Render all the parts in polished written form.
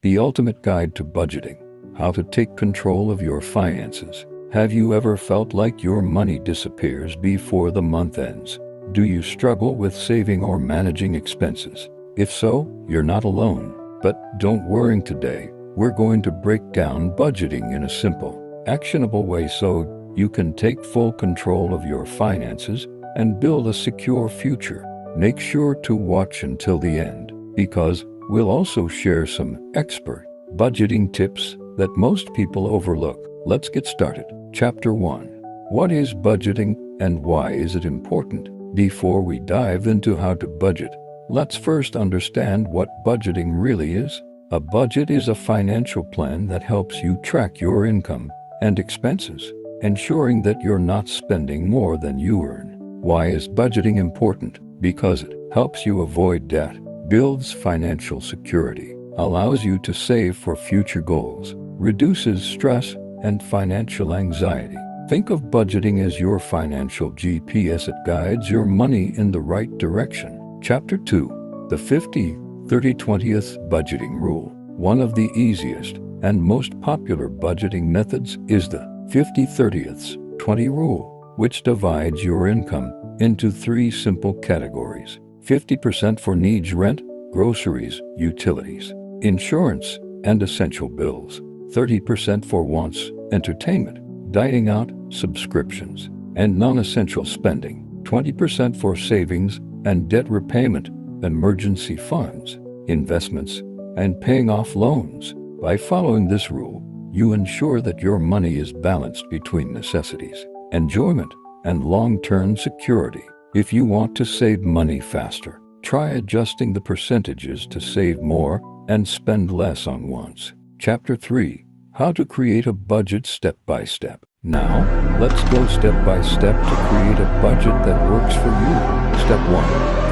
the ultimate guide to budgeting. How to take control of your finances. Have you ever felt like your money disappears before the month ends? Do you struggle with saving or managing expenses? If so, you're not alone. But don't worry, today we're going to break down budgeting in a simple, actionable way so you can take full control of your finances and build a secure future. Make sure to watch until the end, because we'll also share some expert budgeting tips that most people overlook. Let's get started. Chapter 1. What is budgeting and why is it important? Before we dive into how to budget, let's first understand what budgeting really is. A budget is a financial plan that helps you track your income and expenses, ensuring that you're not spending more than you earn. Why is budgeting important? Because it helps you avoid debt, builds financial security, allows you to save for future goals, reduces stress and financial anxiety. Think of budgeting as your financial GPS. It guides your money in the right direction. Chapter 2. The 50-30-20th Budgeting Rule. One of the easiest and most popular budgeting methods is the 50-30-20 rule, which divides your income into 3 simple categories. 50% for needs: rent, groceries, utilities, insurance, and essential bills. 30% for wants: entertainment, dining out, subscriptions, and non-essential spending. 20% for savings and debt repayment, emergency funds, investments, and paying off loans. By following this rule, you ensure that your money is balanced between necessities, enjoyment, and long-term security. If you want to save money faster, try adjusting the percentages to save more and spend less on wants. Chapter 3. How to create a budget step by step. Now, let's go step by step to create a budget that works for you. Step 1.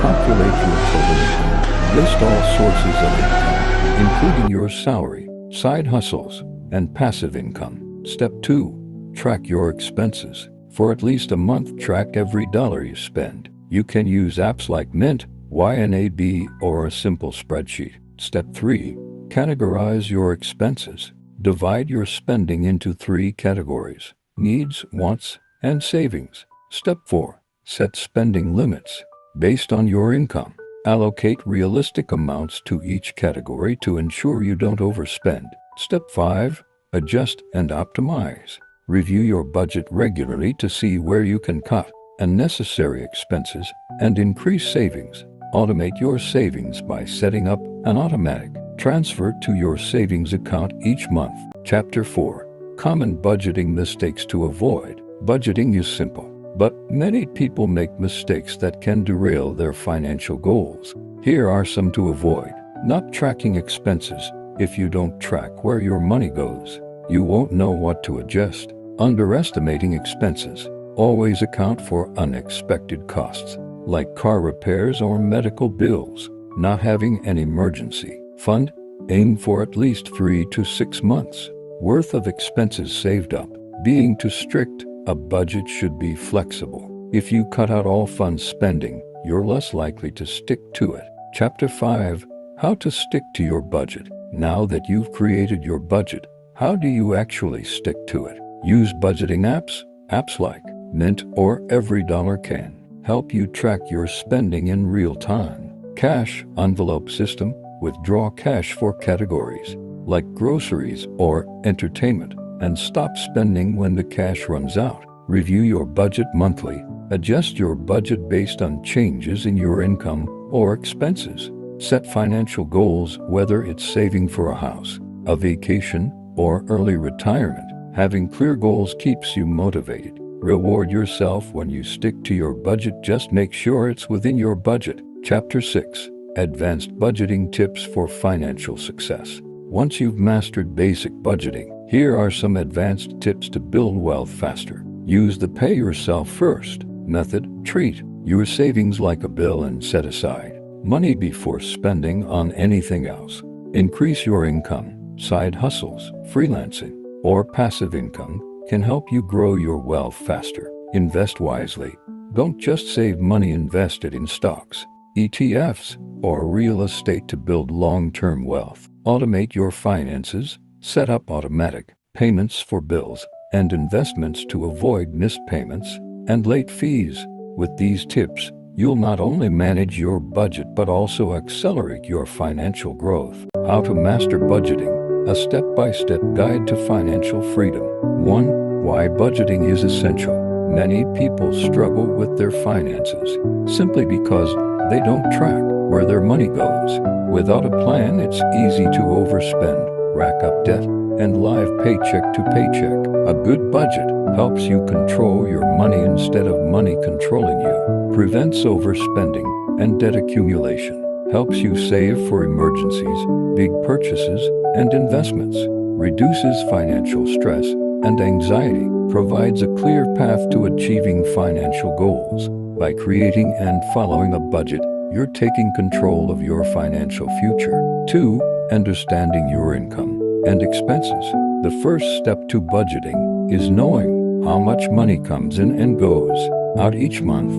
Calculate your total income. List all sources of income, including your salary, side hustles, and passive income. Step 2. Track your expenses. For at least a month, track every dollar you spend. You can use apps like Mint, YNAB, or a simple spreadsheet. Step 3. Categorize your expenses. Divide your spending into 3 categories: needs, wants, and savings. Step 4. Set spending limits. Based on your income, allocate realistic amounts to each category to ensure you don't overspend. Step 5. Adjust and optimize. Review your budget regularly to see where you can cut unnecessary expenses and increase savings. Automate your savings by setting up an automatic transfer to your savings account each month. Chapter 4. Common budgeting mistakes to avoid. Budgeting is simple, but many people make mistakes that can derail their financial goals. Here are some to avoid. Not tracking expenses. If you don't track where your money goes, you won't know what to adjust. Underestimating expenses. Always account for unexpected costs, like car repairs or medical bills. Not having an emergency fund. Aim for at least 3 to 6 months worth of expenses saved up. Being too strict. A budget should be flexible. If you cut out all fun spending, you're less likely to stick to it. Chapter 5. How to stick to your budget. Now that you've created your budget, how do you actually stick to it? Use budgeting apps. Apps like Mint or Every Dollar can help you track your spending in real time. Cash envelope system. Withdraw cash for categories like groceries or entertainment and stop spending when the cash runs out. Review your budget monthly. Adjust your budget based on changes in your income or expenses. Set financial goals, whether it's saving for a house, a vacation, or early retirement. Having clear goals keeps you motivated. Reward yourself when you stick to your budget. Just make sure it's within your budget. Chapter 6. Advanced budgeting tips for financial success. Once you've mastered basic budgeting, here are some advanced tips to build wealth faster. Use the pay yourself first method. Treat your savings like a bill and set aside money before spending on anything else. Increase your income. Side hustles, freelancing, or passive income can help you grow your wealth faster. Invest wisely. Don't just save money, invest it in stocks, ETFs, or real estate to build long-term wealth. Automate your finances. Set up automatic payments for bills and investments to avoid missed payments and late fees. With these tips, you'll not only manage your budget but also accelerate your financial growth. How to master budgeting. A step-by-step guide to financial freedom. 1. Why budgeting is essential. Many people struggle with their finances simply because they don't track where their money goes. Without a plan, it's easy to overspend, rack up debt, and live paycheck to paycheck. A good budget helps you control your money instead of money controlling you, prevents overspending and debt accumulation, helps you save for emergencies, big purchases, and investments, reduces financial stress and anxiety, provides a clear path to achieving financial goals. By creating and following a budget, you're taking control of your financial future. 2. Understanding your income and expenses. The first step to budgeting is knowing how much money comes in and goes out each month.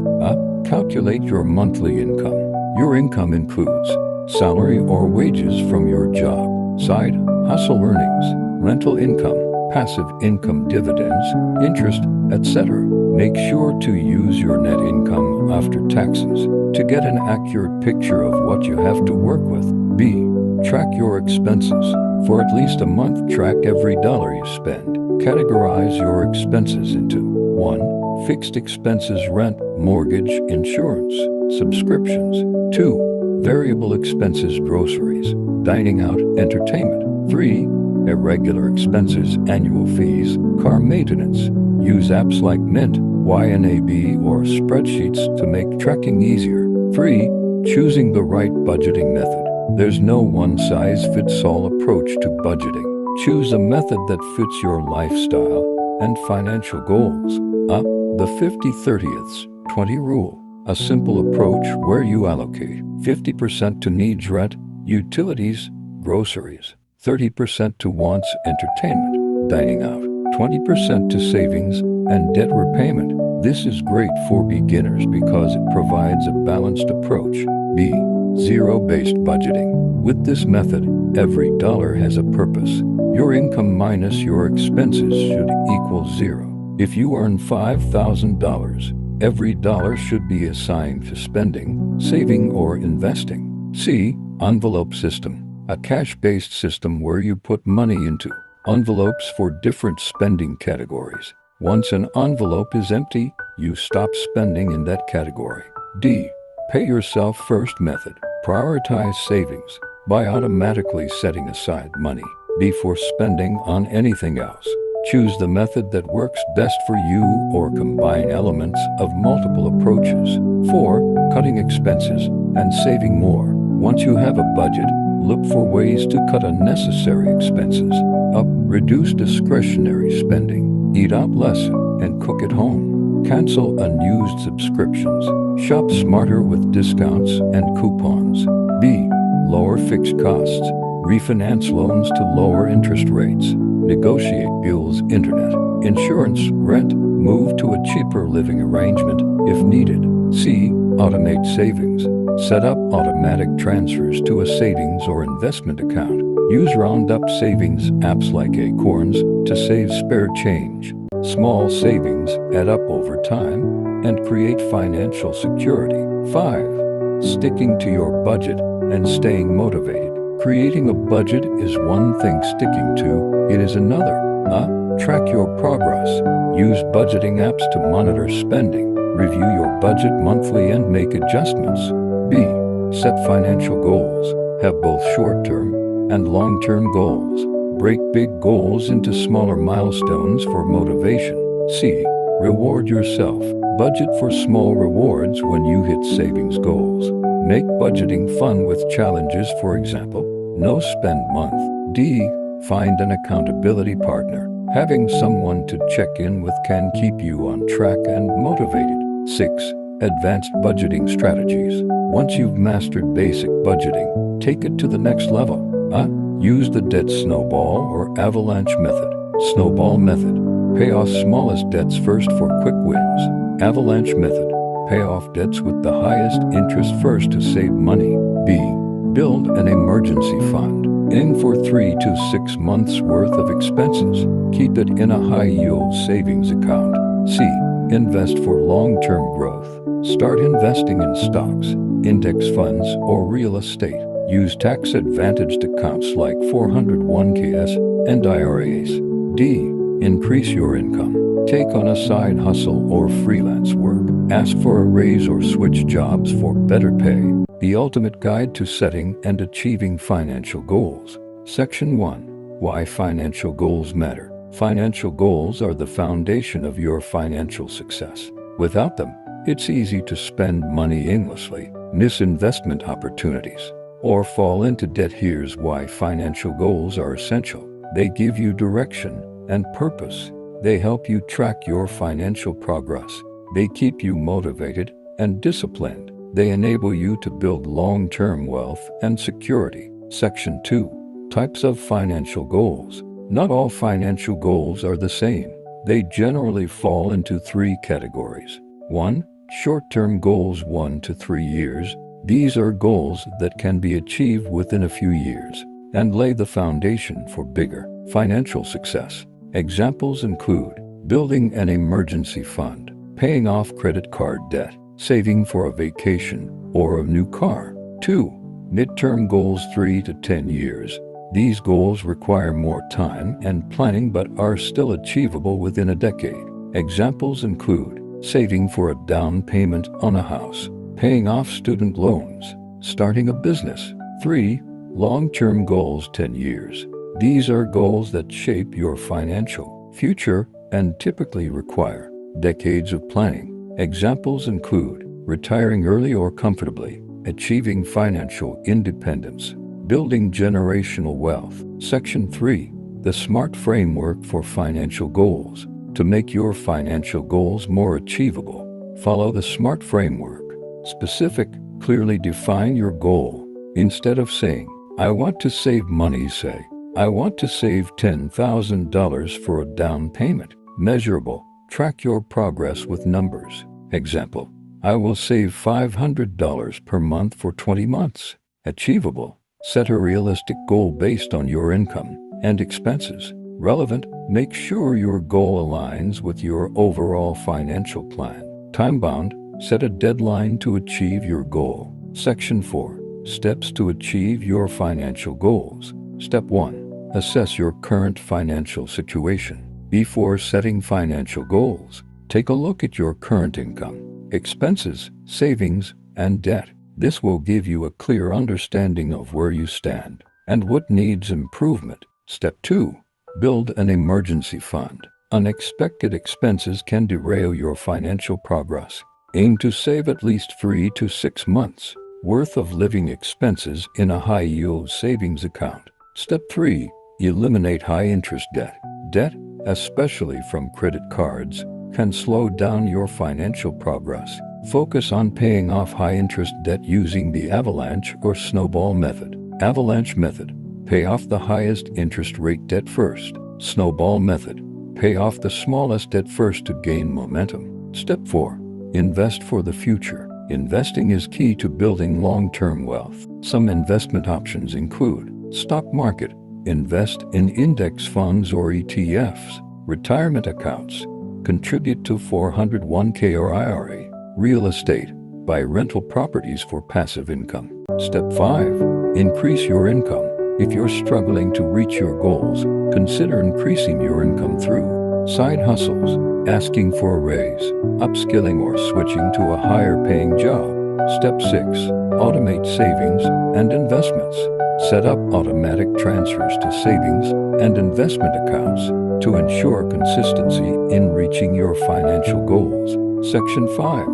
Calculate your monthly income. Your income includes salary or wages from your job, side hustle earnings, rental income, passive income, dividends, interest, etc. Make sure to use your net income after taxes to get an accurate picture of what you have to work with. B. Track your expenses. For at least a month, track every dollar you spend. Categorize your expenses into 1. Fixed expenses, rent, mortgage, insurance, subscriptions. 2. Variable expenses, groceries, dining out, entertainment. 3. Irregular expenses, annual fees, car maintenance. Use apps like Mint, YNAB, or spreadsheets to make tracking easier. 3. Choosing the right budgeting method. There's no one-size-fits-all approach to budgeting. Choose a method that fits your lifestyle and financial goals. The 50-30-20 rule. A simple approach where you allocate 50% to needs, rent, utilities, groceries, 30% to wants, entertainment, dining out, 20% to savings and debt repayment. This is great for beginners because it provides a balanced approach. B. Zero-based budgeting. With this method, every dollar has a purpose. Your income minus your expenses should equal zero. If you earn $5,000, every dollar should be assigned to spending, saving, or investing. C. Envelope system. A cash-based system where you put money into envelopes for different spending categories. Once an envelope is empty, you stop spending in that category. D. Pay yourself first method. Prioritize savings by automatically setting aside money before spending on anything else. Choose the method that works best for you or combine elements of multiple approaches. 4. Cutting expenses and saving more. Once you have a budget, look for ways to cut unnecessary expenses. Reduce discretionary spending. Eat out less and cook at home. Cancel unused subscriptions. Shop smarter with discounts and coupons. B. Lower fixed costs. Refinance loans to lower interest rates. Negotiate bills, internet, insurance, rent. Move to a cheaper living arrangement if needed. C. Automate savings. Set up automatic transfers to a savings or investment account. Use round-up savings apps like Acorns to save spare change. Small savings add up over time and create financial security. 5. Sticking to your budget and staying motivated. Creating a budget is one thing, sticking to it is another. Track your progress. Use budgeting apps to monitor spending. Review your budget monthly and make adjustments. B. Set financial goals. Have both short-term and long-term goals. Break big goals into smaller milestones for motivation. C. Reward yourself. Budget for small rewards when you hit savings goals. Make budgeting fun with challenges, for example, no spend month. D. Find an accountability partner. Having someone to check in with can keep you on track and motivated. 6. Advanced budgeting strategies. Once you've mastered basic budgeting, take it to the next level. Use the debt snowball or avalanche method. Snowball method. Pay off smallest debts first for quick wins. Avalanche method. Pay off debts with the highest interest first to save money. B. Build an emergency fund. Aim for 3 to 6 months' worth of expenses. Keep it in a high-yield savings account. C. Invest for long-term growth. Start investing in stocks, index funds, or real estate. Use tax-advantaged accounts like 401ks and IRAs. D. Increase your income. Take on a side hustle or freelance work. Ask for a raise or switch jobs for better pay. The ultimate guide to setting and achieving financial goals. Section 1. Why financial goals matter. Financial goals are the foundation of your financial success. Without them, it's easy to spend money aimlessly, miss investment opportunities, or fall into debt. Here's why financial goals are essential. They give you direction and purpose. They help you track your financial progress. They keep you motivated and disciplined. They enable you to build long-term wealth and security. Section 2. Types of financial goals. Not all financial goals are the same. They generally fall into 3 categories. 1. Short-term goals, 1 to 3 years. These are goals that can be achieved within a few years and lay the foundation for bigger financial success. Examples include building an emergency fund, paying off credit card debt, saving for a vacation or a new car. 2. Midterm goals, 3 to 10 years. These goals require more time and planning but are still achievable within a decade. Examples include saving for a down payment on a house, paying off student loans, starting a business. 3. Long-term goals, 10 years. These are goals that shape your financial future and typically require decades of planning. Examples include retiring early or comfortably, achieving financial independence, building generational wealth. Section 3. The SMART framework for financial goals. To make your financial goals more achievable, follow the SMART framework. Specific, clearly define your goal. Instead of saying, "I want to save money," say, "I want to save $10,000 for a down payment." Measurable. Track your progress with numbers. Example, "I will save $500 per month for 20 months. Achievable. Set a realistic goal based on your income and expenses. Relevant. Make sure your goal aligns with your overall financial plan. Time-bound. Set a deadline to achieve your goal. Section 4. Steps to achieve your financial goals. Step 1. Assess your current financial situation. Before setting financial goals, take a look at your current income, expenses, savings, and debt. This will give you a clear understanding of where you stand and what needs improvement. Step 2. Build an emergency fund. Unexpected expenses can derail your financial progress. Aim to save at least 3 to 6 months' worth of living expenses in a high-yield savings account. Step 3. Eliminate high-interest debt. Debt, especially from credit cards, can slow down your financial progress. Focus on paying off high-interest debt using the avalanche or snowball method. Avalanche method. Pay off the highest interest rate debt first. Snowball method. Pay off the smallest debt first to gain momentum. Step 4. Invest for the future. Investing is key to building long-term wealth. Some investment options include stock market. Invest in index funds or ETFs. Retirement accounts. Contribute to 401k or IRA. Real estate. Buy rental properties for passive income. Step 5. Increase your income. If you're struggling to reach your goals, consider increasing your income through side hustles, asking for a raise, upskilling, or switching to a higher-paying job. Step 6. Automate savings and investments. Set up automatic transfers to savings and investment accounts to ensure consistency in reaching your financial goals. Section 5.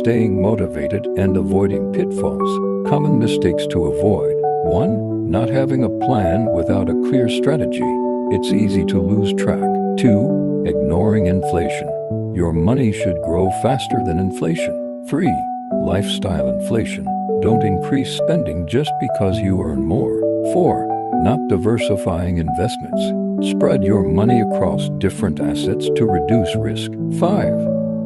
Staying motivated and avoiding pitfalls. Common mistakes to avoid. 1. Not having a plan without a clear strategy. It's easy to lose track. 2. Ignoring inflation. Your money should grow faster than inflation. 3. Lifestyle inflation. Don't increase spending just because you earn more. 4. Not diversifying investments. Spread your money across different assets to reduce risk. 5.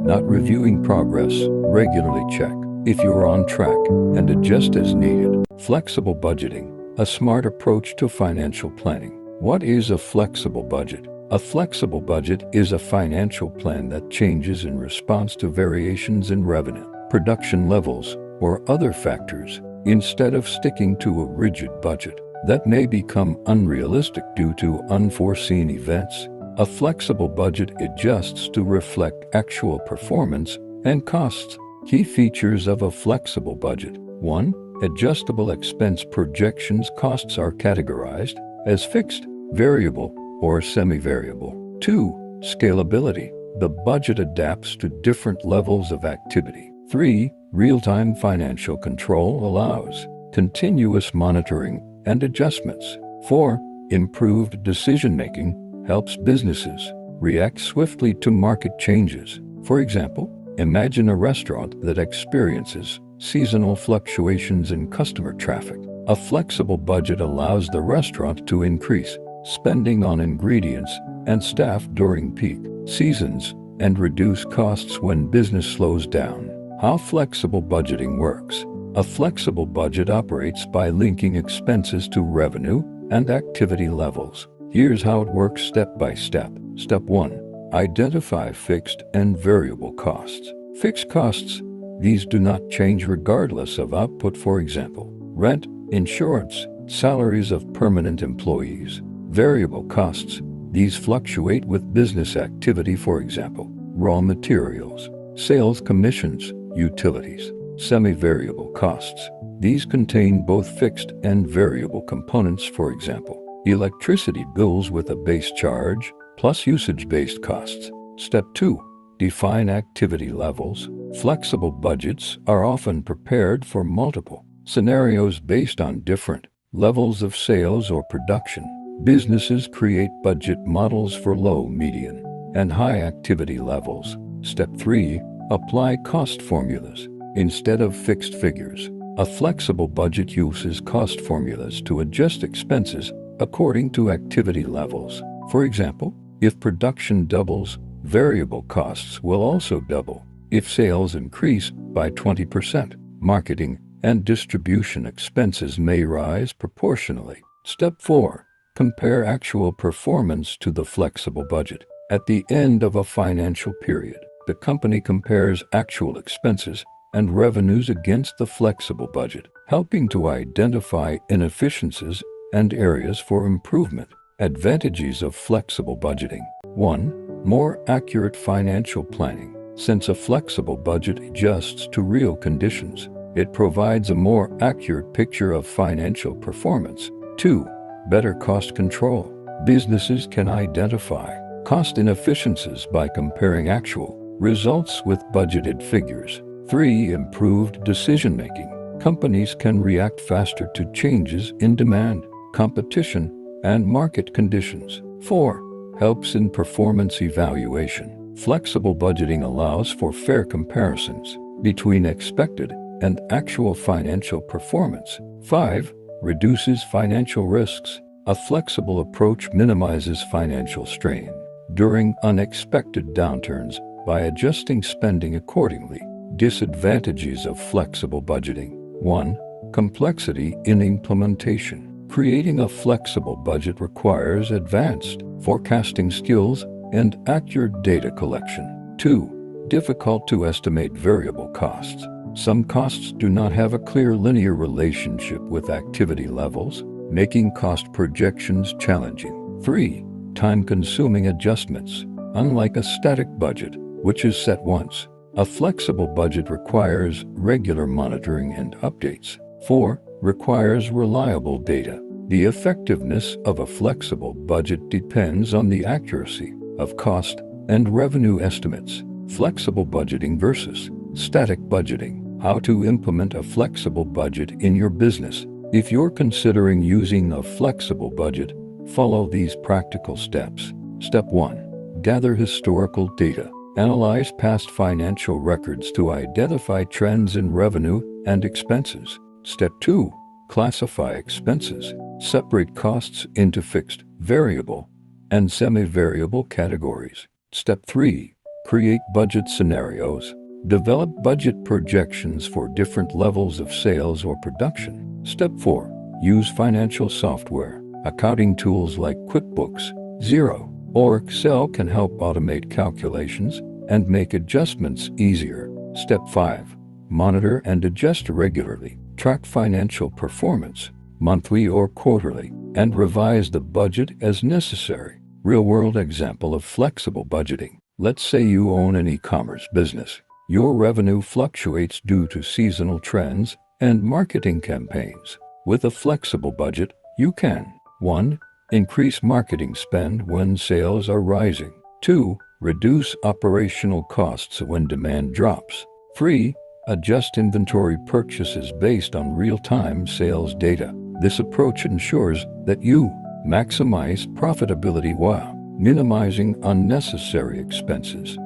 Not reviewing progress. Regularly check if you're on track and adjust as needed. Flexible budgeting, a smart approach to financial planning. What is a flexible budget? A flexible budget is a financial plan that changes in response to variations in revenue, production levels, or other factors, instead of sticking to a rigid budget that may become unrealistic due to unforeseen events. A flexible budget adjusts to reflect actual performance and costs. Key features of a flexible budget. 1. Adjustable expense projections. Costs are categorized as fixed, variable, or semi-variable. 2. Scalability. The budget adapts to different levels of activity. 3. Real-time financial control allows continuous monitoring and adjustments. 4. Improved decision-making helps businesses react swiftly to market changes. For example, imagine a restaurant that experiences seasonal fluctuations in customer traffic. A flexible budget allows the restaurant to increase spending on ingredients and staff during peak seasons and reduce costs when business slows down. How flexible budgeting works. A flexible budget operates by linking expenses to revenue and activity levels. Here's how it works step by step. Step 1. Identify fixed and variable costs. Fixed costs, these do not change regardless of output. For example, rent, insurance, salaries of permanent employees. Variable costs, these fluctuate with business activity. For example, raw materials, sales commissions, utilities. Semi-variable costs, these contain both fixed and variable components. For example, electricity bills with a base charge plus usage-based costs. Step 2. Define activity levels. Flexible budgets are often prepared for multiple scenarios based on different levels of sales or production. Businesses create budget models for low, median, and high activity levels. Step 3. Apply cost formulas instead of fixed figures. A flexible budget uses cost formulas to adjust expenses according to activity levels. For example, if production doubles, variable costs will also double. If sales increase by 20%, marketing and distribution expenses may rise proportionally. Step 4. Compare actual performance to the flexible budget. At the end of a financial period, the company compares actual expenses and revenues against the flexible budget, helping to identify inefficiencies and areas for improvement. Advantages of flexible budgeting. 1. More accurate financial planning. Since a flexible budget adjusts to real conditions, it provides a more accurate picture of financial performance. 2. Better cost control. Businesses can identify cost inefficiencies by comparing actual results with budgeted figures. 3. Improved decision-making. Companies can react faster to changes in demand, competition, and market conditions. 4. Helps in performance evaluation. Flexible budgeting allows for fair comparisons between expected and actual financial performance. 5. Reduces financial risks. A flexible approach minimizes financial strain during unexpected downturns by adjusting spending accordingly. Disadvantages of flexible budgeting. 1. Complexity in implementation. Creating a flexible budget requires advanced forecasting skills and accurate data collection. 2. Difficult to estimate variable costs. Some costs do not have a clear linear relationship with activity levels, making cost projections challenging. 3. Time-consuming adjustments. Unlike a static budget, which is set once, a flexible budget requires regular monitoring and updates. 4. Requires reliable data. The effectiveness of a flexible budget depends on the accuracy of cost and revenue estimates. Flexible budgeting versus static budgeting. How to implement a flexible budget in your business. If you're considering using a flexible budget, follow these practical steps. Step 1. Gather historical data. Analyze past financial records to identify trends in revenue and expenses. Step 2. Classify expenses. Separate costs into fixed, variable, and semi-variable categories. Step 3. Create budget scenarios. Develop budget projections for different levels of sales or production. Step 4. Use financial software. Accounting tools like QuickBooks, Xero, or Excel can help automate calculations and make adjustments easier. Step 5. Monitor and adjust regularly. Track financial performance, monthly or quarterly, and revise the budget as necessary. Real-world example of flexible budgeting. Let's say you own an e-commerce business. Your revenue fluctuates due to seasonal trends and marketing campaigns. With a flexible budget, you can 1. Increase marketing spend when sales are rising. 2. Reduce operational costs when demand drops. 3. Adjust inventory purchases based on real-time sales data. This approach ensures that you maximize profitability while minimizing unnecessary expenses.